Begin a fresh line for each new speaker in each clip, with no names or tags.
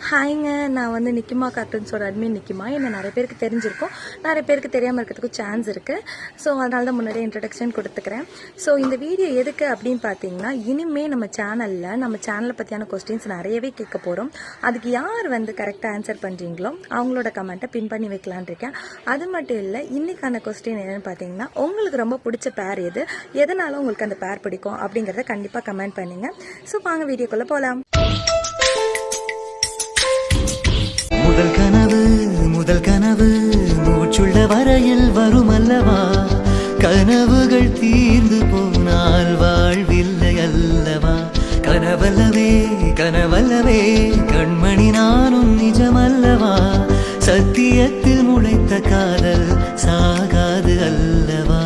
ஹாய்ங்க, நான் வந்து நிக்கிமா கார்ட்டூன்ஸோட அட்மின் நிக்கிமா. என்ன நிறைய பேருக்கு தெரிஞ்சிருக்கும், நிறைய பேருக்கு தெரியாமல் இருக்கிறதுக்கு சான்ஸ் இருக்குது. ஸோ அதனால தான் முன்னாடியே இன்ட்ரடக்ஷன் கொடுத்துக்கிறேன். ஸோ இந்த வீடியோ எதுக்கு அப்படின்னு பார்த்தீங்கன்னா, இனிமேல் நம்ம சேனலை பற்றியான கொஸ்டின்ஸ் நிறையவே கேட்க போகிறோம். அதுக்கு யார் வந்து கரெக்டாக ஆன்சர் பண்ணுறீங்களோ அவங்களோட கமெண்ட்டை பின் பண்ணி வைக்கலான் இருக்கேன். அது மட்டும் இல்லை, இன்றைக்கான கொஸ்டின் என்னென்னு பார்த்தீங்கன்னா, உங்களுக்கு ரொம்ப பிடிச்ச பேர் எது, எதனால உங்களுக்கு அந்த பேர் பிடிக்கும் அப்படிங்கிறத கண்டிப்பாக கமெண்ட் பண்ணுங்கள். ஸோ வாங்க வீடியோக்குள்ளே போகலாம்.
முதல் கனவு மூச்சுள்ள வரையில் வரும் அல்லவா, கனவுகள் தீர்ந்து போனால் வாழ்வில்லை அல்லவா, கனவல்லவே கண்மணி நானும் நிஜமல்லவா, சத்தியத்தில் முளைத்த காதல் சாகாது அல்லவா.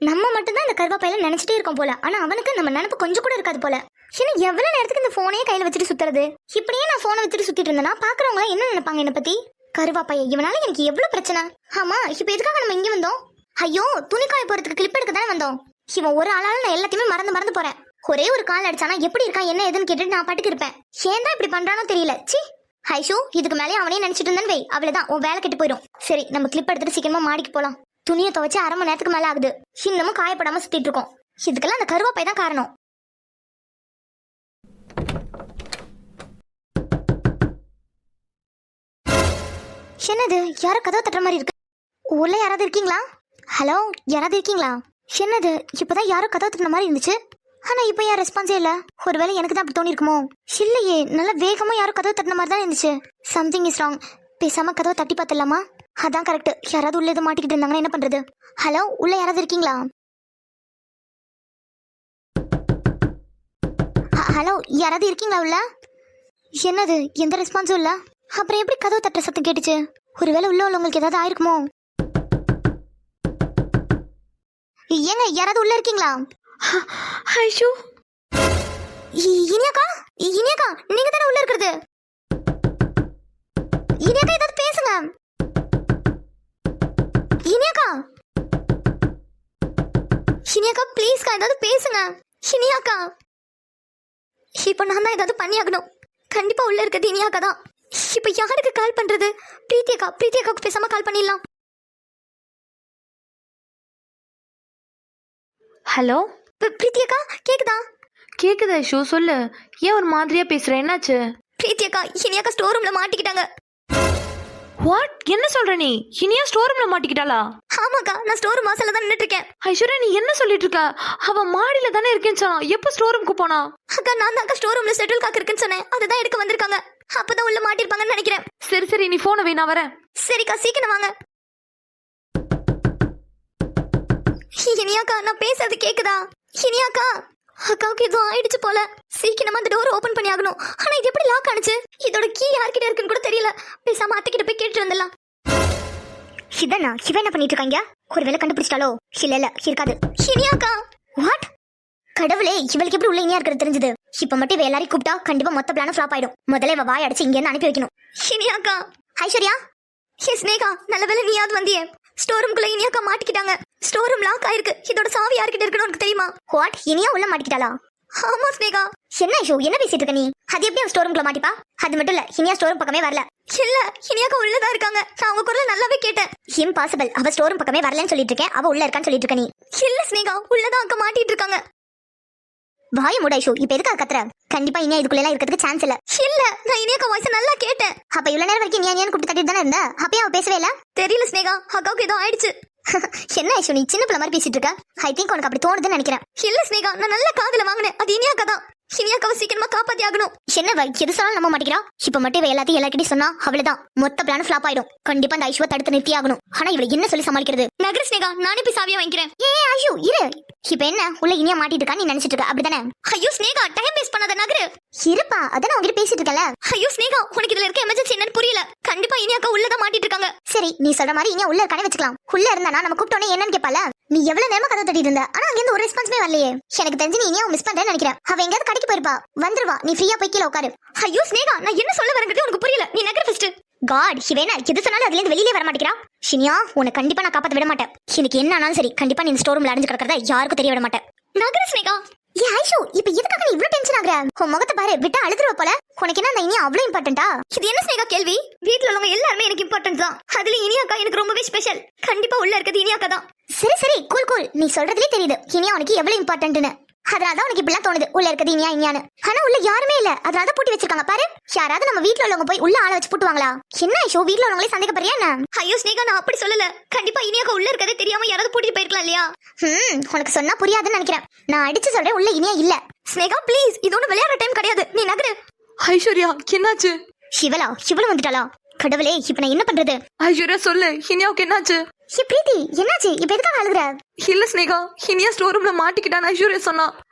நம்ம மட்டும்தான் இந்த கருவாப்பையில நினைச்சிட்டே இருக்கோம் போல, ஆனா அவனுக்கு நம்ம நினைப்பு கொஞ்சம் கூட இருக்காது போல. ஏன்னா எவ்வளவு நேரத்துக்கு இந்த போனையே கையில வச்சுட்டு சுத்துறது? இப்படியே நான் போனை வச்சுட்டு சுத்திட்டு இருந்தேன்னா பாக்குறவங்க என்ன நினைப்பாங்க என்ன பத்தி? கருவாப்பைய இவனால எனக்கு எவ்வளவு பிரச்சனை. ஆமா, இப்ப எதுக்காக நம்ம இங்க வந்தோம்? ஐயோ, துணிக்காய போறதுக்கு கிளிப் எடுக்க தானே வந்தோம். இவன் ஒரு ஆளால நான் எல்லாத்தையுமே மறந்து போறேன். ஒரே ஒரு கால் அடிச்சானா எப்படி இருக்கா என்ன ஏதுன்னு கேட்டுட்டு நான் பாட்டுக்கு இருப்பேன். ஏன் தான் இப்படி பண்றானோ தெரியல. சி ஹைஷோ, இதுக்கு மேலே அவனே நினைச்சிட்டு இருந்தான்னு வை, அவ்வளவுதான், உன் வேலை கெட்டு போயிடும். சரி, நம்ம கிளிப் எடுத்துட்டு சீக்கிரமா மாடிக்கு போலாம். துணியை துவைச்சு 1/2 மணி நேரத்துக்கு மேல ஆகுது, இன்னமும் காயப்படாம சுத்திட்டு இருக்கோம். இதுக்கெல்லாம் அந்த கருவாப்பை தான் காரணம். என்னது, யாரோ கதவை தட்டுற மாதிரி இருக்கு. உள்ள யாராவது இருக்கீங்களா? ஹலோ, யாராவது இருக்கீங்களா? என்னது, இப்பதான் யாரோ கதவை தட்டுற மாதிரி இருந்துச்சு, ஆனா இப்ப யார் ரெஸ்பான்ஸே இல்ல. ஒருவேளை எனக்கு தான் அப்படி தோணி இருக்குமோ? இல்லையே, நல்லா வேகமா யாரோ கதவை தட்டுற மாதிரி தான் இருந்துச்சு. Something is wrong. பேசாம கதவை தட்டி பார்த்துடலாமா? அதான் கரெக்ட். யாராவது உள்ள எதுவும் மாட்டிக்கிட்டு இருந்தாங்கன்னா என்ன பண்றது? ஹலோ, உள்ள யாராவது இருக்கீங்களா? ஹலோ, யாராவது இருக்கீங்களா உள்ள? என்னது, எந்த ரெஸ்பான்ஸும் இல்ல. அப்புறம் எப்படி கதவு தட்டுற சத்தம் கேட்டுச்சு? ஒருவேளை உள்ள உள்ளவங்களுக்கு ஏதாவது ஆயிருக்குமோ? ஏங்க, யாராவது உள்ள இருக்கீங்களா?
ஐஷோ,
இனியாக்கா, நீங்க தானே உள்ள இருக்கிறது? இனியாக்கா, ஏதாவது பேசுங்க. இனியாக்கா ப்ளீஸ்க்கா, ஏதாவது பேசுங்க. இனியாக்கா, இப்ப நான் தான் ஏதாவது பண்ணியாகணும். கண்டிப்பா உள்ள இருக்கிறது இனியாக்கா தான். இப்ப யாருக்கு கால் பண்றது? பிரீத்தியக்காவுக்கு பேசாம கால் பண்ணிடலாம்.
ஹலோ
பிரீத்தியக்கா, கேக்குதா?
கேக்குதா ஐஷோ, சொல்லு. ஏன் ஒரு மாதிரியா பேசுற, என்னாச்சு?
பிரீத்தியக்கா, இனியாக்கா ஸ்டோர் ரூம்ல மாட்டிக்கிட்டாங்க.
வாட், என்ன சொல்ற நீ? இனியா ஸ்டோர் ரூம்ல மாட்டிக்கிட்டாளா?
ஆமாக்கா, நான் ஸ்டோர் ரூம் வாசல்ல தான் நின்னுட்டு இருக்கேன்.
ஐஸ்வர்யா, நீ என்ன சொல்லிட்டு இருக்க? அவ மாடியில தானே இருக்கேன்னு சொன்னா, எப்ப ஸ்டோர் ரூமுக்கு போனா?
அக்கா, நான் தான் ஸ்டோர் ரூம்ல செட்டில் காக்கு இருக்குன்னு சொன்னேன், அதுதான் எடுக்க வந்திருக்காங்க. அப்பதான் உள்ள மாட்டிருப்பாங்கன்னு நினைக்கிறேன்.
சரி, நீ போன வை, நான் வரேன்.
சரிக்கா, சீக்கிரம் வாங்க. இனியாக்கா, நான் பேசுறது கேக்குதா? இனியாக்கா, அக்காவுக்கு எதுவும் ஆயிடுச்சு போல. சீக்கிரமா அந்த டோர் ஓபன் பண்ணி ஆகணும். ஆனா இது எப்படி லாக் ஆனிச்சு? இதோட கீ யார்கிட்ட இருக்குன்னு கூட தெரியல. பேசாம அத்தைக்கிட்ட போய் கேட்டு வந்துடலாம். இவன் என்ன பண்ணிட்டு இருக்காங்க? ஒருவேளை கண்டுபிடிச்சிட்டாலோ? இல்ல இருக்காது. இனியாக்கா, வாட்? கடவுளே, இவளுக்கு எப்படி உள்ள இனியா இருக்கிறது தெரிஞ்சது? இப்ப மட்டும் இவ எல்லாரையும் கூப்பிட்டா கண்டிப்பா மொத்த பிளானும் ஃபிளாப் ஆயிடும். முதல்ல இவ வாய் அடிச்சு இங்க இருந்து அனுப்பி வைக்கணும். இனியாக்கா, ஐஸ்வர்யா, ஸ்னேகா, நல்ல வேளை நீயாவது வந்தியே. ஸ்டோர் ரூம்குள்ள இனியாக்கா மாட்டிக்கிட்டாங்க. ஸ்டோர் ரூம் லாக் ஆயிருக்கு. இதோட சாவி யார்கிட்ட இருக்குன்னு உனக்கு தெரியுமா? வாட், இனியா உள்ள மாட்டிக்கிட்டாளா? ஆமா ஸ்னேகா. என்ன ஐஷோ, என்ன பேசிட்டு இருக்க நீ? அது எப்படி ஸ்டோர் ரூம்குள்ள மாட்டிப்பா? அது மட்டும் இல்ல, இனியா ஸ்டோர் ரூம் பக்கமே வரல. இல்ல, இனியாக்கா உள்ளதா இருக்காங்க. நான் அவங்க குரல நல்லாவே கேட்டேன். இம்பாசிபிள். அவ ஸ்டோர் ரூம் பக்கமே வரலன்னு சொல்லிட்டு இருக்கேன், அவ உள்ள இருக்கான்னு சொல்லிட்டு இருக்க நீ. இல்ல ஸ்னேகா, உள்ளதான் அக்கா மாட்டிட்டு இருக்காங்க. வாய மூட ஐஷோ, இப்ப எதுக்கு கத்துற? கண்டிப்பா இனியா இதுக்குள்ள எல்லாம் இருக்கிறதுக்கு சான்ஸ் இல்ல. இல்ல, நான் இனியாக்கா வாய்ஸ் நல்லா கேட்டேன். அப்ப இவ்வளவு நேரம் வரைக்கும் இனியா கூப்பிட்டு தட்டிட்டு தானே இருந்த, அப்பயே அவ பேசவே இல்ல. தெரியல ஸ்னேகா, அக்காவுக்கு ஏதோ ஆயிடுச்சு. என்ன ஐஷோ, நீ சின்ன பிள்ளை மாதிரி பேசிட்டு இருக்க? ஐ திங்க் உனக்கு அப்படி தோணுதுன்னு நினைக்கிறேன். இல்ல ஸ்னேகா, நான் நல்ல காதுல வாங்கினேன். அது இனியாக்கா தான். இனியாக்காவை சீக்கிரமா காப்பாத்தி ஆகணும். என்ன எது சொன்னாலும் நம்ப மாட்டேங்கிறா. இப்ப மட்டும் இவ எல்லாத்தையும் எல்லார்கிட்டயும் சொன்னா அவ்வளவுதான், மொத்த பிளான் ஃபிளாப் ஆயிடும். கண்டிப்பா அந்த ஐஷுவை தடுத்து நிறுத்தி ஆகணும். ஆனா இவளை என்ன சொல்லி சமாளிக்கிறது? நகர ஸ்னேகா, நானே போய் சாவியா வாங்கிக்கிறேன். ஐயோ இரு. இப்ப என்ன, உள்ள இனியா மாட்டிட்டு இருக்கா நீ நினைச்சிட்டு இருக்க, அப்படிதானே? ஐயோ ஸ்னேகா, டைம் வேஸ்ட் பண்ணாத, நகரு. இருப்பா, அதான் உங்ககிட்ட பேசிட்டு இருக்கல. ஐயோ ஸ்னேகா, உனக்கு இதுல இருக்க எமர்ஜென்சி என்னன்னு புரியல. கண்டிப்பா இனியாக்கா உள்ளதான் மாட்டிட்டு இருக்காங்க. சரி, நீ சொல்ற மாதிரி இனியா உள்ள இருக்கானே வச்சுக்கலாம். உள்ள இருந்தானா நம்ம கூப்பிட்டோன்னே என்னன்னு கேட்பால. நீ எவ்வளவு நேரமா கதை தட்டிட்டு இருந்த, ஆனா அங்க இருந்து ஒரு ரெஸ்பான்ஸ்மே வரலையே. எனக்கு தெரிஞ்சு நீ இனியா மிஸ் பண்றேன்னு நினைக்கிறேன். அவ எங்கயாவது கடைக்கு போயிருப்பா, வந்துருவா. நீ ஃப்ரீயா போய் கீழே உட்காரு. ஐயோ ஸ்னேகா, நான் என்ன சொல்ல வரேங்கிறது உனக்கு புரியல. நீ நகரு ஃபர்ஸ்ட். காட், இவனா எது சொன்னாலும் அதுல இருந்து வெளியிலே வர மாட்டேங்கிறா. ஷினியா, உன்னை கண்டிப்பா நான் காப்பாத்த விட மாட்டேன். இன்னைக்கு என்ன ஆனாலும் சரி, கண்டிப்பா நீ ஸ்டோர் ரூம்ல அடைஞ்சு கிடக்கிறத யாருக்கும் தெரிய விட மாட்டேன். நகர ஸ்னேகா. ஏ ஐஷு இப்ப எதுக்காக நீ இவ்வளவு டென்ஷன் ஆகுற? உன் முகத்தை பாரு, விட்டா அழுதுருவ போல. உனக்கு என்ன அந்த இனியா அவ்வளவு இம்பார்ட்டன்டா? இது என்ன ஸ்னேகா கேள்வி? வீட்ல உள்ளவங்க எல்லாருமே எனக்கு இம்பார்ட்டன்ட் தான். அதுல இனியாக்கா எனக்கு ரொம்பவே ஸ்பெஷல். கண்டிப்பா உள்ள இருக்கிறது இனியாக்கா தான். சரி சரி கூல் கூல், நீ சொல்றதுலயே தெரியுது இனியா உனக்கு எவ்வளவு இம்பார்ட்டன்ட்னு. அதனாலதான் உனக்கு இப்படிலாம் தோணுது உள்ள இருக்கிறது இனியா இனியான்னு. ஆனா உள்ள யாருமே இல்ல, அதனாலதான் பூட்டி வச்சிருக்காங்க பாரு. யாராவது நம்ம வீட்ல உள்ளவங்க போய் உள்ள ஆள வச்சு பூட்டுவாங்களா? என்ன ஐஷோ வீட்ல உள்ளவங்களே சந்தேகப்படுறியா என்ன? ஐயோ ஸ்னேகா நான் அப்படி சொல்லல. கண்டிப்பா இனியாக்கா உள்ள இருக்கதே தெரியாம யாராவது பூட்டிட்டு போயிருக்கலாம் இல்லையா? உனக்கு சொன்னா புரியாதுன்னு நினைக்கிறேன். நான் அடிச்சு சொல்றேன் உள்ள இனியா இல்ல. ஸ்னேகா ப்ளீஸ், இது ஒண்ணு விளையாடுற டைம் கிடையாது, நீ நகரு.
ஐஸ்வர்யா என்னாச்சு?
சிவலா சிவலும் வந்துட்டாளா? கடவுளே இப்ப நான் என்ன பண்றது?
ஐஸ்வர்யா சொல்லு, இனியாவுக்கு என்னாச்சு?
ஏ பிரீத்தி என்னாச்சு? இப்ப எதுக்காக அழுகுற?
இல்ல ஸ்னேகா, இனியா ஸ்டோர் ரூம்ல மாட்டிக்கிட்டான்னு ஐஸ்வர்யா சொன்னா.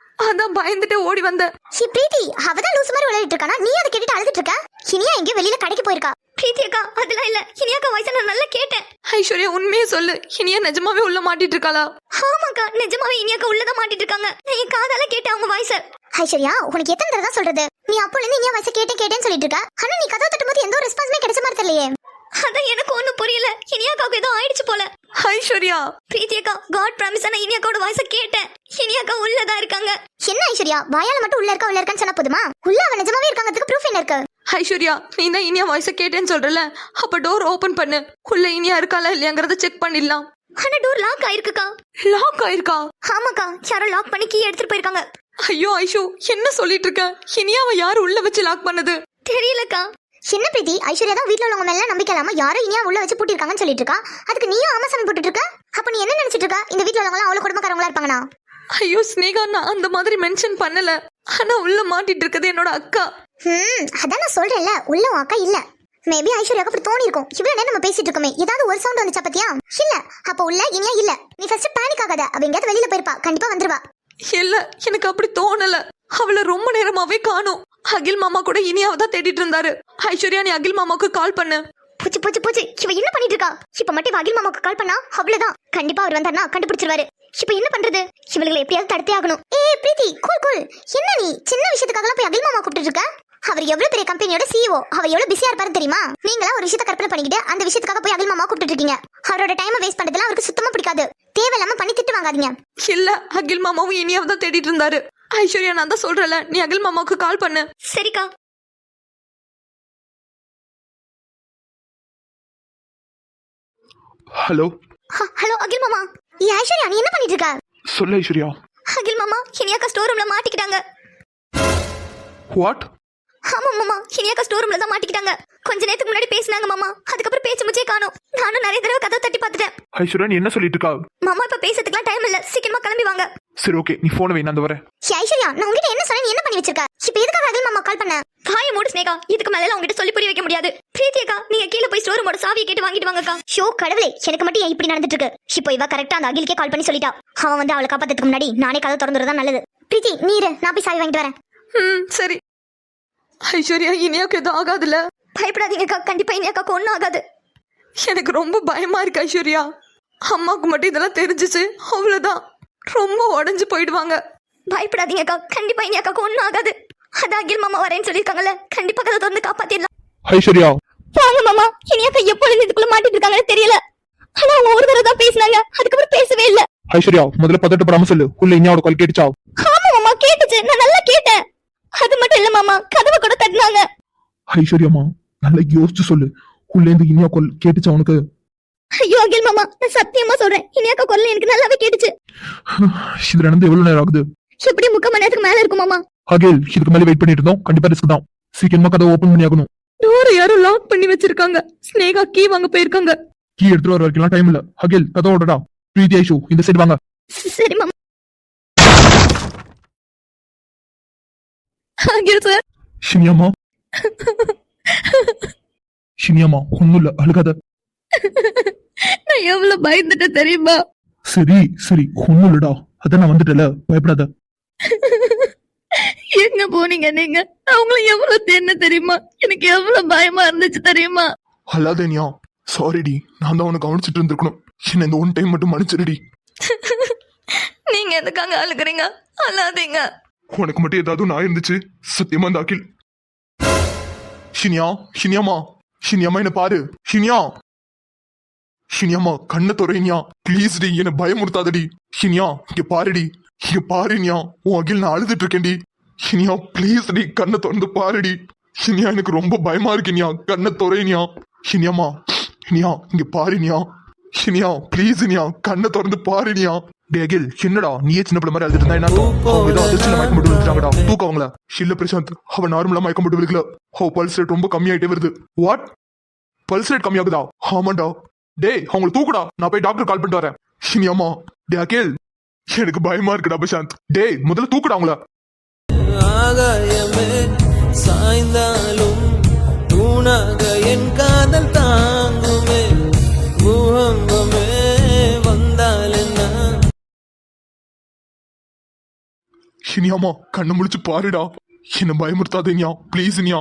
அதான் பயந்துட்டு ஓடி வந்த.
ஏ பிரீத்தி அவதான் லூசு மாதிரி விளையாடிட்டு இருக்கானா? நீ அதை கேட்டுட்டு அழுதுட்டு இருக்க? இனியா எங்க வெளியில கடைக்கு போயிருக்கா? பிரீத்தி அக்கா அதெல்லாம் இல்ல, இனியாக்கா வாய்ஸ் நான் நல்லா கேட்டேன்.
ஐஸ்வர்யா உண்மையே சொல்லு, இனியா நிஜமாவே உள்ள மாட்டிட்டு இருக்காளா?
ஆமாக்கா நிஜமாவே இனியாக்கா உள்ளதான் மாட்டிட்டு இருக்காங்க. நான் என் காதால கேட்டேன் அவங்க வாய்ஸ். ஐஸ்வர்யா உனக்கு எத்தனை தடவை தான் சொல்றது? நீ அப்போல இருந்து இனியா வாய்ஸ் கேட்டேன்னு சொல்லிட்டு இருக்க. ஆனா நீ கதவை தட்டும்போது எந்த ஒரு ரெஸ்பான்ஸுமே கிடைச்ச மாதிரி தெரியலையே. அதான் எனக்கு ஒண்ணும் புரியல. இனியாக்காவுக்கு ஏதோ ஆயிடுச்சு போல.
ஐஸ்வர்யா
பிரீத்தி அக்கா காட் பிராமிஸ், நான் இனியாக்காவோட வாய்ஸ் கேட்டேன். இனியாக்கா உள்ளதா இருக்காங்க. என்ன ஐஸ்வர்யா வாயால மட்டும் உள்ள இருக்கான்னு சொன்னா போதுமா? உள்ள அவ நிஜமாவே இருக்காங்கிறதுக்கு ப்ரூஃப் என்ன இருக்கு?
ஐஸ்வர்யா நீ தான் இனியா வாய்ஸ் கேட்டேன்னு சொல்றல, அப்ப டோர் ஓபன் பண்ணு. உள்ள இனியா இருக்காளா இல்லையாங்கறத செக் பண்ணிடலாம்.
ஆனா டோர் லாக் ஆயிருக்குக்கா.
லாக் ஆயிருக்கா?
ஆமாக்கா யாரோ லாக் பண்ணி கீ எடுத்துட்டு போயிருக்காங்க.
ஐயோ ஐஷு என்ன சொல்லிட்டு இருக்க? இனியாவை யாரு உள்ள வச்சு லாக் பண்ணது?
தெரியலக்கா. என்ன பிரீத்தி, ஐஸ்வர்யா தான் வீட்ல உள்ளவங்க மேல நம்பிக்கை இல்லாம யாரோ இனியா உள்ள வச்சு பூட்டி இருக்காங்கன்னு சொல்லிட்டு இருக்கா. அதுக்கு நீயும் ஆமாசாமி போட்டுட்டு இருக்க. அப்ப நீ என்ன நினைச்சிட்டு இருக்க? இந்த வீட்ல உள்ளவங்க அவ்வளவு குடும்பக்காரங்களா இருப்பாங்கனா?
ஐயோ ஸ்னேகா நான் அந்த மாதிரி மென்ஷன் பண்ணல. ஆனா உள்ள மாட்டிட்டு இருக்கிறது என்னோட அக்கா.
அதான் நான் சொல்றேன்ல உள்ள உன் அக்கா இல்ல. மேபி ஐஸ்வர்யாக்கு அப்படி தோணி இருக்கும். இவ்வளவு நேரம் நம்ம பேசிட்டு இருக்கோமே, ஏதாவது ஒரு சவுண்ட் வந்துச்சா பத்தியா? இல்ல அப்ப உள்ள இனியா இல்ல. நீ ஃபர்ஸ்ட் பேனிக் ஆகாத, அவ எங்கயாவது வெளியில போயிருப்பா, கண்டிப்பா வந்துருவா.
இல்ல எனக்கு அப்படி தோணல. அவளை ரொம்ப நேரமாவே காணோம். அகில் மாமா கூட இனியாவை தான் தேடிட்டு இருந்தாரு. ஐஸ்வர்யா நீ அகில் மாமாவுக்கு கால் பண்ணு.
பூச்சி பூச்சி பூச்சி, இவ என்ன பண்ணிட்டு இருக்கா? இப்ப மட்டும் அகில் மாமாவுக்கு கால் பண்ணா அவ்வளவுதான், கண்டிப்பா அவர் வந்தாருன்னா கண்டுபிடிச்சிருவாரு. இப்ப என்ன பண்றது? இவங்களை எப்படியாவது தடுத்தே ஆகணும். பிரீத்தி கூல் கூல், என்ன நீ சின்ன விஷயத்துக்காக போய் அகில் மாமா கூப்பிட்டு இருக்க? அவர் எவ்வளவு பெரிய கம்பெனியோட சிஇஓ, அவர் எவ்வளவு பிஸியா இருப்பாரு தெரியுமா? நீங்களா ஒரு விஷயத்தை கற்பனை பண்ணிக்கிட்டு அந்த விஷயத்துக்காக போய் அகில் மாமா கூப்பிட்டு இருக்கீங்க. அவரோட டைமை வேஸ்ட் பண்றதுல அவருக்கு சுத்தமா பிடிக்காது. தேவையில்லாம பண்ணி திட்டு வாங்காதீங்க.
இல்ல அகில் மாமாவும் இனியாவை தான் தேடிட்டு இருந்தாரு. ஐஸ்வர்யா நான் தான் சொல்றல, நீ அகில் மாமாவுக்கு கால் பண்ணு.
சரிக்கா.
ஹலோ
ஹலோ அகில் மாமா. ஐஸ்வர்யா நீ என்ன பண்ணிட்டு இருக்க?
சொல்லு ஐஸ்வர்யா.
அகில் மாமா இனியாக்கா ஸ்டோர் ரூம்ல மாட்டிக்கிட்டாங்க.
வாட்?
ஆமா மாமா, இனியாக்கா ஸ்டோர் ரூம்ல தான் மாட்டிக்கிட்டாங்க. கொஞ்ச நேரத்துக்கு முன்னாடி பேசினாங்க மாமா, அதுக்கப்புறம் பேச்சு முச்சே காணோம். நானும் நிறைய தடவை கதவை தட்டி பார்த்துட்டேன்.
ஐஸ்வர்யா நீ என்ன சொல்லிட்டு இருக்கா?
மாமா இப்ப பேசுறதுக்குலாம் டைம் இல்ல, சீக்கிரமா கிளம்பி வாங்க.
சரி ஓகே, நீ போன் வை, நான் அந்த வரேன்.
ஐஸ்வர்யா நான் உங்ககிட்ட என்ன சொன்னேன், நீ என்ன பண்ணி வச்சிருக்க? இப்ப எதுக்காக அகில் மாமா கால் பண்ண? வாய மூடு ஸ்னேகா, இதுக்கு மேல உங்ககிட்ட சொல்லி புரிய வைக்க முடியாது. பிரீத்தி அக்கா நீங்க கீழ போய் ஸ்டோர் ரூமோட சாவியை கேட்டு வாங்கிட்டு வாங்கக்கா. ஷோ கடவுளே, எனக்கு மட்டும் ஏன் இப்படி நடந்துட்டு இருக்கு? இப்போ இவ கரெக்டா அந்த அகில்கே கால் பண்ணி சொல்லிட்டா. அவன் வந்து அவளை காப்பாத்துறதுக்கு முன்னாடி நானே கதவை திறந்துறதா நல்லது. பிரீத்தி நீரு, நான் போய் சாவி வாங்கிட்டு வரேன்.
சரி. ஐஸ்வர்யா இனியாவுக்கு எதுவும் ஆகாதுல்ல?
பயப்படாதீங்கக்கா, கண்டிப்பா இனியாக்காக்கு ஒன்னும் ஆகாது.
எனக்கு ரொம்ப பயமா இருக்கு ஐஸ்வர்யா. அம்மாவுக்கு மட்டும் இதெல்லாம் தெரிஞ்சிச்சு அவ்வளவுதான், ரொம்ப உடஞ்சு போயிடுவாங்க.
பயப்படாதீங்கக்கா, கண்டிப்பா இனியாக்காக்கு ஒன்னும் ஆகாது. அதான் அகில் மாமா வரேன்னு சொல்லிருக்காங்கல்ல, கண்டிப்பா கதை திறந்து காப்பாத்திடலாம்.
ஐஸ்வர்யா
வாங்க மாமா. இனியாக்கா எப்பொழுது இதுக்குள்ள மாட்டிட்டு இருக்காங்கன்னு தெரியல. ஆனா அவங்க ஒரு தடவை தான் பேசினாங்க, அதுக்கப்புறம் பேசவே இல்ல.
ஐஸ்வர்யா முதல்ல பதட்டப்படாம சொல்லு, உள்ள இனியாவோட கால் கேட்டுச்சா?
ஆமா மாமா கேட்டுச்சு, நான் நல்லா கேட்டேன். அது மட்டும் இல்ல மாமா, கதவை கூட தட்டினாங்க.
ஐஸ்வர்யாமா நல்லா யோசிச்சு சொல்லு, உள்ள இருந்து இனியா கால் கேட்டுச்சா உனக்கு?
ஐயோ அகில் மாமா, நான் சத்தியமா சொல்றேன், இனியாக்கா குரல் எனக்கு நல்லாவே கேட்டுச்சு.
இது நடந்து எவ்வளவு நேரம் ஆகுது?
எப்படி 3/4 மணி நேரத்துக்கு மேல இருக்கும் மாமா.
அகில் இதுக்கு மேல வெயிட் பண்ணிட்டு இருந்தோம், கண்டிப்பா ரிஸ்க் தான். சீக்கிரமா கதை ஓபன் பண்ணி ஆகணும்.
டோரை யாரோ லாக் பண்ணி வச்சிருக்காங்க. ஸ்னேகா கீ வாங்க போயிருக்காங்க.
கீ எடுத்துட்டு வர வரைக்கும் டைம் இல்ல. அகில் கதை ஓடடா. பிரீத்தி ஐஷு இந்த சைடு வாங்க.
சரி மாமா.
அகில் சார்.
ஷினியாமா ஷினியாமா ஒண்ணும் இல்ல, அழுகாத.
நான் எவ்வளவு பயந்துட்டேன் தெரியுமா?
சரி சரி ஒண்ணும் இல்லடா, அதான் நான் வந்துட்டல, பயப்படாத.
எங்க போனீங்க நீங்க? அவங்கள எவ்வளவு தேன தெரியுமா? எனக்கு எவ்வளவு பயமா இருந்துச்சு தெரியுமா?
அல்லாதேனியா சாரிடி, நான் தான் உனக்கு கவனிச்சிட்டு இருந்திருக்கணும். என்ன இந்த ஒன் டைம் மட்டும் மன்னிச்சிருடி.
நீங்க எதுக்காக அழுகுறீங்க? அழாதீங்க.
உனக்கு மட்டும் ஏதாவது நான் இருந்துச்சு சத்தியமா இந்த அகில். ஷினியா ஷினியாமா ஷினியாமா என்ன பாரு. ஷினியா ஷினியாமா கண்ணை துறையினியா ப்ளீஸ் டி, என்ன பயமுறுத்தாதடி. ஷினியா இங்க பாருடி, இங்க பாரு இனியா, உன் அகில் நான் அழுதுட்டு இருக்கேன்டி. இனியா ப்ளீஸ் டி, கண்ணை திறந்து பாருடி. இனியா எனக்கு ரொம்ப பயமா இருக்கு இனியா, கண்ணை துறையினியா. இனியாமா இனியா இங்க பாரு இனியா. இனியா ப்ளீஸ் இனியா, கண்ணை திறந்து பாரு இனியா. டே அகில், என்னடா நீயே சின்ன பிள்ளை மாதிரி அழுதுட்டு இருந்தா என்ன? அவங்க ஏதோ அதிர்ச்சியில மயக்கம் போட்டு விழுந்துட்டாங்கடா, தூக்க அவங்கள. இல்ல பிரசாந்த், அவ நார்மலா மயக்கம் போட்டு விழுக்கல. அவ பல்ஸ் ரேட் ரொம்ப கம்மியாயிட்டே வருது. வாட், பல்ஸ் ரேட் கம்மியாகுதா? ஆமாண்டா. டேய் அவங்களை தூக்குடா, நான் போய் டாக்டர் கால் பண்ணிட்டு வரேன். இனியாமா. டே அகில், எனக்கு பயமா இருக்குடா பிரசாந்த். டேய் முதல்ல தூக்குடா அவங்கள.
ஆகாயமே சாய்ந்தாலும் தூணாக என் காதல் தாங்குமே, பூகம்பமே வந்தால் என்ன.
இனியாமா கண்ணை முழிச்சு பாருடா, என்ன பயமுறுத்தாத இனியா, ப்ளீஸ் இனியா.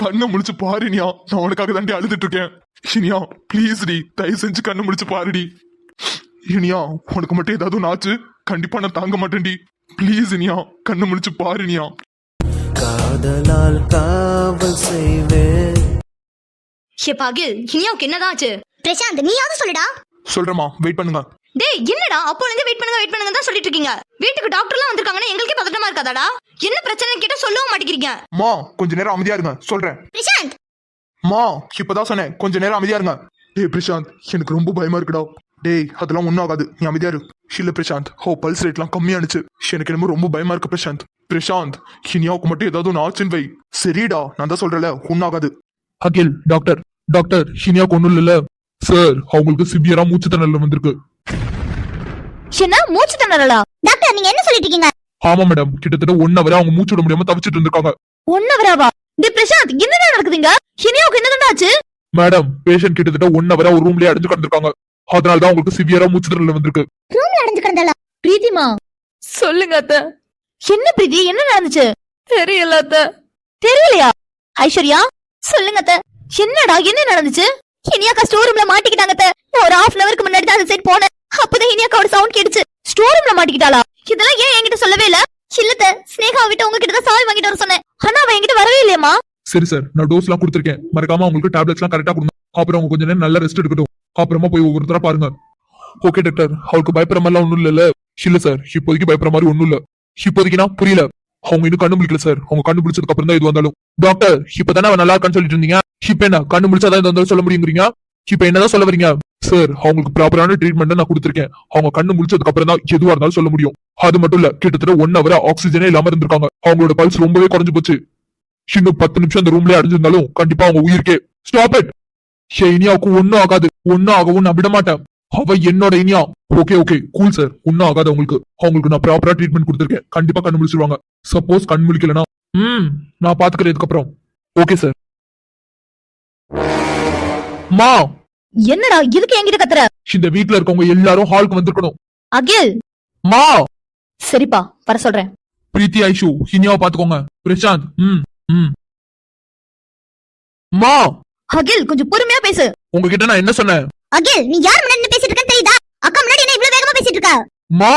கண்ணை முழிச்சு பாரு இனியா, நான் உனக்காக தாண்டி அழுதுட்டு இருக்கேன். இனியா ப்ளீஸ் டி, தயவு செஞ்சு கண்ணை முழிச்சு பாருடி. இனியா உனக்கு மட்டும் ஏதாவது ஒன்று ஆச்சு, கண்டிப்பா நான் தாங்க மாட்டேன்டி. ப்ளீஸ் இனியா, கண்ணை முழிச்சு பாரு இனியா.
காதலால் காவல் செய்வேன்.
அகில், இனியாவுக்கு என்னதான் ஆச்சு? பிரசாந்த் நீயாவது சொல்லுடா.
சொல்றேம்மா, வெயிட் பண்ணுங்க.
டேய் என்னடா அப்போ இருந்து வெயிட் பண்ணுங்க தான் சொல்லிட்டு இருக்கீங்க. வீட்டுக்கு டாக்டர்லாம் வந்திருக்காங்கன்னா எங்களுக்கே பதட்டமா இருக்காதாடா? என்ன பிரச்சனை கேட்டா சொல்லவும் மாட்டேங்கிறீங்க.
மா கொஞ்ச நேரம் அமைதியா இருங்க, சொல்றேன்.
பிரசாந்த்
மா இப்பதான் சொன்னேன், கொஞ்ச நேரம் அமைதியா இருங்க. டேய் பிரசாந்த், எனக்கு ரொம்ப பயமா இருக்குடா. டேய் அதெல்லாம் ஒன்னும் ஆகாது, நீ அமைதியா இரு. இல்ல பிரசாந்த், பல்ஸ் ரேட்லாம் கம்மியானுச்சு. எனக்கு என்னமோ ரொம்ப பயமா இருக்கு பிரசாந்த். பிரசாந்த், இனியாவுக்கு மட்டும் ஏதாவது ஒன்று ஆச்சுன்னு வை. சரிடா, நான் தான் சொல்றேன்ல, ஒன்னும் ஆகாது. அகில், டாக்டர் டாக்டர், இனியாவுக்கு ஒன்றும் இல்ல சார். அவங்களுக்கு சிவியரா மூச்சு திணறல் வந்திருக்கு.
என்ன மூச்சு திணறலா? டாக்டர் நீங்க என்ன சொல்லிட்டு இருக்கீங்க?
ஆமா மேடம், கிட்டத்தட்ட 1 hour அவங்க மூச்சு விட முடியாம தவிச்சிட்டு இருந்திருக்காங்க.
1 hour-ஆவா? டேய் பிரசாந்த், என்னடா நடக்குதுங்க? இனியாவுக்கு என்னடா ஆச்சு?
மேடம், பேஷண்ட் கிட்டத்தட்ட 1 hour ஒரு ரூம்லயே அடைஞ்சு கிடந்திருக்காங்க. அதனால தான் உங்களுக்கு சிவியரா மூச்சு திணறல் வந்திருக்கு.
ரூம்ல அடைஞ்சு கிடந்தல? பிரீத்திமா
சொல்லுங்க அத்தை.
என்ன பிரீத்தி, என்ன நடந்துச்சு?
தெரியல அத்தை.
தெரியலையா? ஐஸ்வர்யா சொல்லுங்க அத்தை, என்னடா என்ன நடந்துச்சு? இனியாக்கா ஸ்டோர் ரூம்ல மாட்டிக்கிட்டாங்க அத்தை. நான் ஒரு 1/2 hour-க்கு முன்னாடி தான் அந்த சைடு போனேன். அப்பதான் இனியாக்காவோட சவுண்ட் கேட்டுச்சு. ஸ்டோர் ரூம்ல மாட்டிக்கிட்டாளா? இதெல்லாம் ஏன் என்கிட்ட சொல்லவே இல்ல? இல்லத்த, ஸ்னேகா விட்டு உங்ககிட்ட தான் சாவி வாங்கிட்டு வர சொன்னேன். ஆனா அவ என்கிட்ட வரவே இல்லையம்மா.
சரி சார், நான் டோஸ் எல்லாம் கொடுத்துருக்கேன். மறக்காம உங்களுக்கு டேப்லெட்ஸ் எல்லாம் கரெக்டா கொடுங்க. அப்புறம் அவங்க கொஞ்ச நேரம் நல்லா ரெஸ்ட் எடுக்கட்டும். அப்புறமா போய் ஒவ்வொருத்தரா பாருங்க. ஓகே டாக்டர், அவளுக்கு பயப்படுற மாதிரிலாம் ஒண்ணும் இல்ல? இல்ல சார், இப்போதைக்கு பயப்படுற மாதிரி ஒண்ணும் இல்ல. இப்போதைக்குனா புரியல. அவங்க இன்னும் கண்ணு முடிக்கல சார். அவங்க கண்ணு முடிச்சதுக்கு அப்புறம் தான் இது வந்தாலும். டாக்டர், இப்பதானே அவன் நல்லா இருக்கான்னு சொல்லிட்டு இருந்தீங்க. இப்ப என்ன கண்ணு முடிச்சாதான் இது வந்தாலும் சொல்ல முடியுங்கிறீங்க? இப்ப என்னதான் சொல்ல வரீங்க? சார், அவங்களுக்கு ப்ராப்பரான ட்ரீட்மெண்ட் நான் கொடுத்துருக்கேன். அவங்க கண்ணு முடிச்சதுக்கு அப்புறம் தான் எதுவா இருந்தாலும் சொல்ல முடியும். அது மட்டும் இல்ல, கிட்டத்தட்ட 1 hour ஆக்சிஜனே இல்லாம இருந்திருக்காங்க. அவங்களோட பல்ஸ் ரொம்பவே குறைஞ்சு போச்சு. இன்னும் 10 நிமிஷம் அந்த ரூம்லயே அடைஞ்சிருந்தாலும் கண்டிப்பா அவங்க உயிருக்கே. Stop it. இனியாவுக்கு ஒன்னும் ஆகாது, ஒன்னும் ஆகவும் நான் விட மாட்டேன். அவ என்னோட Iniya. Okay okay cool sir, ஒன்னும் ஆகாது அவங்களுக்கு நான் ப்ராப்பரா ட்ரீட்மெண்ட் கொடுத்துருக்கேன். கண்டிப்பா கண்ணு முடிச்சிருவாங்க. சப்போஸ் கண் முழிக்கலனா நான் பாத்துக்கிறேன் இதுக்கப்புறம். Okay sir. மா
என்னடா இதுக்கு என்கிட்ட கத்துற?
இந்த வீட்ல இருக்கவங்க எல்லாரும் ஹாலுக்கு வந்திருக்கணும்.
அகில்
மா
சரிப்பா, வர சொல்றேன்.
பிரீத்தி, ஐஷு, இனியாவை பாத்துக்கோங்க. பிரசாந்த் மா.
அகில் கொஞ்சம் பொறுமையா பேசு.
உங்ககிட்ட நான் என்ன சொன்னேன்?
அகில் நீ யார் முன்னாடி நின்னு பேசிட்டு இருக்கன்னு தெரியுதா? அக்கா முன்னாடி என்ன இவ்வளவு வேகமா பேசிட்டு இருக்க?
மா,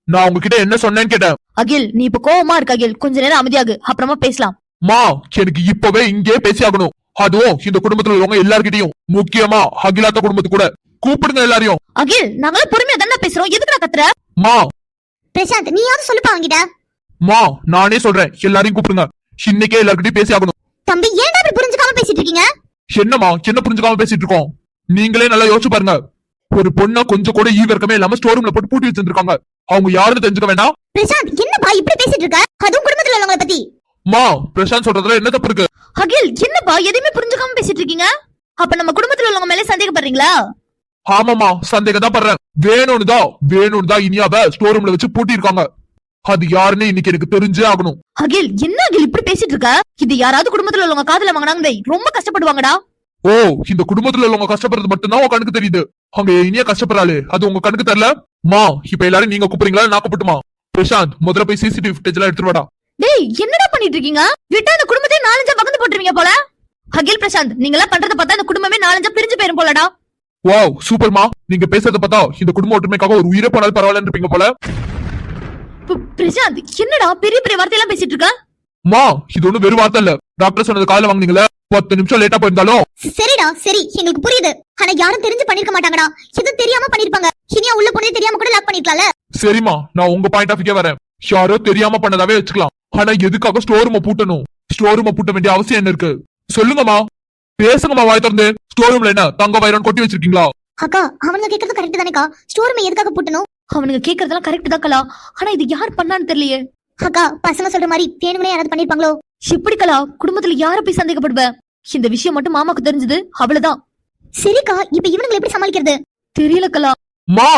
நான் உங்ககிட்ட என்ன சொன்னேன்னு கேட்டேன்.
அகில் நீ இப்ப கோவமா இருக்க. அகில் கொஞ்ச நேரம் அமைதியாகு, அப்புறமா பேசலாம்.
மா, எனக்கு இப்பவே இங்கே பேசி ஆகணும். அதுவும் இந்த குடும்பத்துல உள்ளவங்க எல்லார்கிட்டயும், முக்கியமா அகிலாத்த குடும்பத்து கூட கூப்பிடுங்க எல்லாரையும்.
அகில் நாங்களும் பொறுமையா தானே பேசுறோம், எதுக்கு நான் கத்துற?
மா
பிரசாந்த் நீ யாரும் சொல்லுப்பா அவங்கிட்ட.
மா, நானே சொல்றேன், எல்லாரையும் கூப்பிடுங்க. இன்னைக்கே எல்லார்கிட்டயும் பேசி ஆகணும்.
தம்பி ஏன்டா இப்படி புரிஞ்சுக்காம பேசிட்டு இருக்கீங்க?
என்னமா, என்ன புரிஞ்சுக்காம பேசிட்டு இருக்கோம்? நீங்களே நல்லா யோசிச்சு பாருங்க. ஒரு பொண்ணா கொஞ்சம் கூட ஈவர்க்கமே இல்லாம ஸ்டோர் ரூம்ல போட்டு பூட்டி வச்சிருக்காங்க. அவங்க யாருன்னு தெரிஞ்சுக்க வேண்டாம்?
பிரசாந்த் என்னப்பா இப்படி பேசிட்டு இருக்க? அதுவும் குடும்பத்துல உள்ளவங்கள பத்தி.
மா, பிரசாந்த் சொல்றதுல என்ன தப்பு இருக்கு?
அகில் என்னப்பா எதையுமே புரிஞ்சுக்காம பேசிட்டு இருக்கீங்க? அப்ப நம்ம குடும்பத்துல உள்ளவங்க மேல சந்தேகப்படுறீங்களா?
ஆமாமா, சந்தேகம் தான் பண்றேன். வேணும்னுதான் இனியாவ ஸ்டோர் ரூம்ல வச்சு பூட்டி இருக்காங்க. அது யாருன்னு இன்னைக்கு எனக்கு தெரிஞ்சே ஆகணும்.
அகில் என்ன அகில் இப்படி பேசிட்டு இருக்க? இது யாராவது குடும்பத்துல உள்ளவங்க காதுல வாங்கினாங்க ரொம்ப கஷ்டப்படுவாங்கடா.
ஓ, இந்த குடும்பத்துல உள்ளவங்க கஷ்டப்படுறது மட்டும்தான் உங்க கண்ணுக்கு தெரியுது. அங்க இனியா கஷ்டப்படுறாளே, அது உங்க கண்ணுக்கு தெரியல? மா, இப்ப எல்லாரும் நீங்க கூப்பிடுறீங்களா, நான் கூப்பிட்டுமா? பிரசாந்த், முதல்ல போய் சிசிடிவி ஃபுட்டேஜ் எல்லாம் எடுத்துட்டு வாடா.
டேய் என்னடா பண்ணிட்டு இருக்கீங்க? விட்டா அந்த குடும்பத்தை 4-5 பக்கத்து போட்டுருவீங்க போல. அகில் பிரசாந்த் நீங்க எல்லாம் பண்றத பார்த்தா இந்த குடும்பமே 4-5 பிரிஞ்சு போயிரும் போலடா.
வாவ் சூப்பர்மா, நீங்க பேசுறத பார்த்தா இந்த குடும்ப ஒற்றுமைக்காக ஒரு உயிரை போனாலும் பரவாயில்லன்னு இருப்பீங்க போல.
பிரசாந்த் என்னடா பெரிய பெரிய வார்த்தையெல்லாம் பேசிட்டு இருக்க?
மா, இது ஒண்ணும் வெறும் வார்த்தை இல்ல. டாக்டர் சொன்னது காலைல வாங்குனீங்களே, 10 நிமிஷம் லேட்டா போயிருந்தாலும்.
சரிடா சரி, எங்களுக்கு புரியுது. ஆனா யாரும் தெரிஞ்சு பண்ணிருக்க மாட்டாங்கடா. இது தெரியாம பண்ணிருப்பாங்க. இனியா உள்ள போனே தெரியாம கூட லாக் பண்ணிருக்கலாம்ல.
சரிம்மா, நான் உங்க பாயிண்ட் ஆஃப் வியூக்கே வரேன். யாரோ தெரியாம பண்ணதாவே வச்சுக்கலாம். ஆனா எதுக்காக ஸ்டோர் ரூம பூட்டணும்? ஸ்டோர் ரூம பூட்ட வேண்டிய அவசியம் என்ன இருக்கு? சொல்லுங்கம்மா, பேசுங்கம்மா, வாய் திறந்து. ஸ்டோர் ரூம்ல என்ன தங்க வைரம் கொட்டி வச்சிருக்கீங்களா?
அக்கா அவனுங்க கேக்குறது கரெக்ட் தானேக்கா? ஸ்டோர் ரூம் எதுக்காக பூட்டணும்?
அவனுங்க கேக்குறதெல்லாம் கரெக்ட் தான் கலா. ஆனா இது யார் பண்ணான்னு தெரியலையே.
அக்கா பசங்க சொல்ற மாதிரி வேணும்னே யாராவது பண்ணிருப்பாங்களோ?
எப்படி கலா? குடும்பத்துல யார போய் சந்தேகப்படுவ? இந்த விஷயம் மட்டும் மாமாக்கு தெரிஞ்சது அவ்வளவுதான்.
சரிக்கா, இப்ப இவனுங்களை எப்படி சமாளிக்கிறது?
தெரியல கலா.
மா,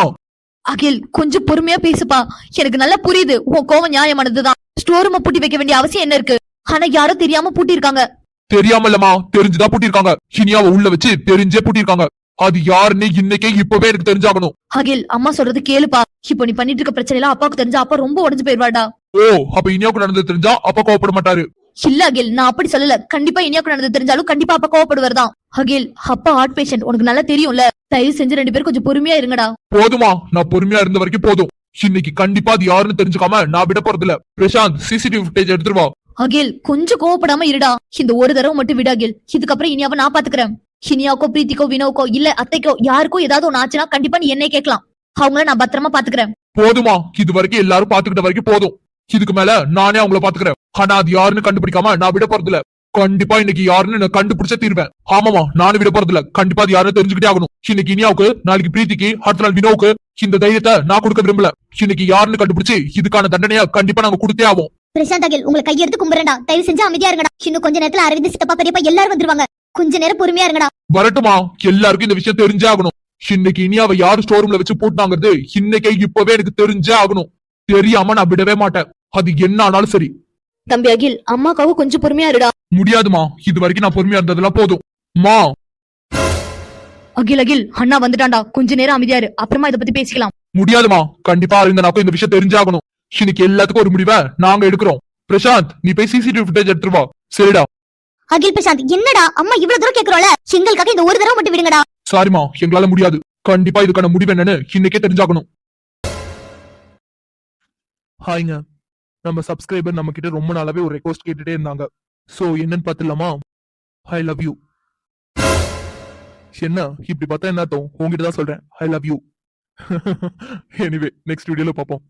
அகில் கொஞ்சம் பொறுமையா பேசுப்பா. எனக்கு நல்லா புரியுது உன் கோவம் நியாயமானதுதான். ஸ்டோர் ரூம பூட்டி வைக்க வேண்டிய அவசியம் என்ன இருக்கு? ஆனா யாரோ தெரியாம பூட்டி இருக்காங்க.
தெரியாம இல்லம்மா, தெரிஞ்சுதான் பூட்டிருக்காங்க. இனியாவை உள்ள வச்சு தெரிஞ்சே பூட்டிருக்காங்க. அது யாருன்னு இன்னைக்கே இப்பவே எனக்கு தெரிஞ்சாகணும்.
அகில் அம்மா சொல்றது கேளுப்பா. இப்போ நீ பண்ணிட்டு இருக்க பிரச்சனை எல்லாம் அப்பாவுக்கு தெரிஞ்சா அப்பா ரொம்ப உடஞ்சு போயிருவாடா.
ஓ, அப்ப இனியாவுக்கு நடந்தது தெரிஞ்சா அப்பா கோவப்பட மாட்டாரு.
இல்ல அகில், நான் அப்படி சொல்லல. கண்டிப்பா இனியாவுக்கு நடந்தது தெரிஞ்சாலும் கண்டிப்பா அப்பா கோவப்படுவார்தான். அகில், அப்பா ஹார்ட் பேஷண்ட், உனக்கு நல்லா தெரியும்ல. தயவு செஞ்சு 2 பேரும் கொஞ்சம் பொறுமையா இருங்கடா.
போதுமா, நான் பொறுமையா இருந்த வரைக்கும் போதும். இன்னைக்கு கண்டிப்பா அது யாருன்னு தெரிஞ்சுக்காம நான் விட போறது இல்ல. பிரசாந்த், சிசிடிவி ஃபுட்டேஜ் எடுத்துட்டு வா.
அகில் கொஞ்சம் கோவப்படாம இருடா. இந்த ஒரு தடவை மட்டும் விடு அகில். இதுக்கப்புறம் இனியாவை நான் பாத்துக்கிறேன். இனியாவுக்கோ பிரீத்திக்கோ வினோக்கோ இல்ல அத்தைக்கோ யாருக்கோ ஏதாவது ஒண்ணு ஆச்சுன்னா கண்டிப்பா நீ என்னை கேட்கலாம். அவங்கள நான் பத்திரமா பாத்துக்கிறேன்.
போதுமா, இது வரைக்கும் எல்லாரும் பாத்துக்கிட்ட வரைக்கும் போதும். இதுக்கு மேல நானே அவங்கள பாத்துக்கிறேன். ஆனா அது யாருன்னு கண்டுபிடிக்காம நான் விட போறது இல்ல. கண்டிப்பா இன்னைக்கு யாருன்னு நான் கண்டுபிடிச்ச தீர்வேன். ஆமாமா, நானும் விட போறது இல்ல. கண்டிப்பா அது யாருன்னு தெரிஞ்சுக்கிட்டே ஆகணும். இன்னைக்கு இனியாவுக்கு, நாளைக்கு பிரீத்திக்கு, அடுத்த நாள் வினோவுக்கு இந்த தைரியத்தை நான் கொடுக்க விரும்பல. இன்னைக்கு யாருன்னு கண்டுபிடிச்சு இதுக்கான தண்டனையை கண்டிப்பா நாங்க கொடுத்தே ஆகும்.
பிரசாந்த் அகில், உங்களை கையெடுத்து கும்பிடுறேன்டா. தயவு செஞ்சு அமைதியா இருங்கடா. இன்னும் கொஞ்ச நேரத்துல அரவிந்த் சித்தப்பா பெரியப்பா எல்லாரும் வந்துருவாங்க. கொஞ்ச நேரம் பொறுமையா இருங்கடா.
வரட்டுமா, எல்லாருக்கும் இந்த விஷயம் தெரிஞ்சே ஆகணும். இன்னைக்கு இனியாவை யாரு ஸ்டோர் ரூம்ல வச்சு போட்டாங்கிறது இன்னைக்கே இப்பவே எனக்கு தெரிஞ்சே ஆகணும். தெரியாம நான் விடவே மாட்டேன். அது என்ன ஆனாலும் சரி.
தம்பி அகில், அம்மாக்காக கொஞ்சம் பொறுமையா இருடா.
முடியாதுமா, இது வரைக்கும் நான் பொறுமையா இருந்ததெல்லாம் போதும். மா,
அகில் அகில், அண்ணா வந்துட்டான்டா. கொஞ்ச நேரம் அமைதியா இரு, அப்புறமா இத பத்தி பேசிக்கலாம்.
முடியாதுமா, கண்டிப்பா அரவிந்தனாக்கும் இந்த விஷயம் தெரிஞ்சாகணும். இன்னைக்கு எல்லாத்துக்கும் ஒரு முடிவை நாங்க எடுக்கிறோம். பிரசாந்த், நீ போய் சிசிடிவி ஃபுட்டேஜ் எடுத்துட்டு வா. சரிடா.
அகில் பிரசாந்த், என்னடா அம்மா இவ்வளவு தூரம் கேக்குறோல, எங்களுக்காக இந்த ஒரு தடவை மட்டும் விடுங்கடா.
சாரிமா, எங்களால முடியாது. கண்டிப்பா இதுக்கான முடிவு என்னன்னு இன்னைக்கே தெரிஞ்சாகணும். ஹாய்ங்க, நம்ம சப்ஸ்கிரைபர் நம்ம கிட்ட ரொம்ப நாளாவே ஒரு ரெக்வஸ்ட் கேட்டுட்டே இருந்தாங்க. சோ என்னன்னு பாத்துலாமா? I love you. என்ன இப்படி பார்த்தா என்ன அர்த்தம்? உங்ககிட்ட தான் சொல்றேன், I love you. Anyway, next வீடியோல பாப்போம்.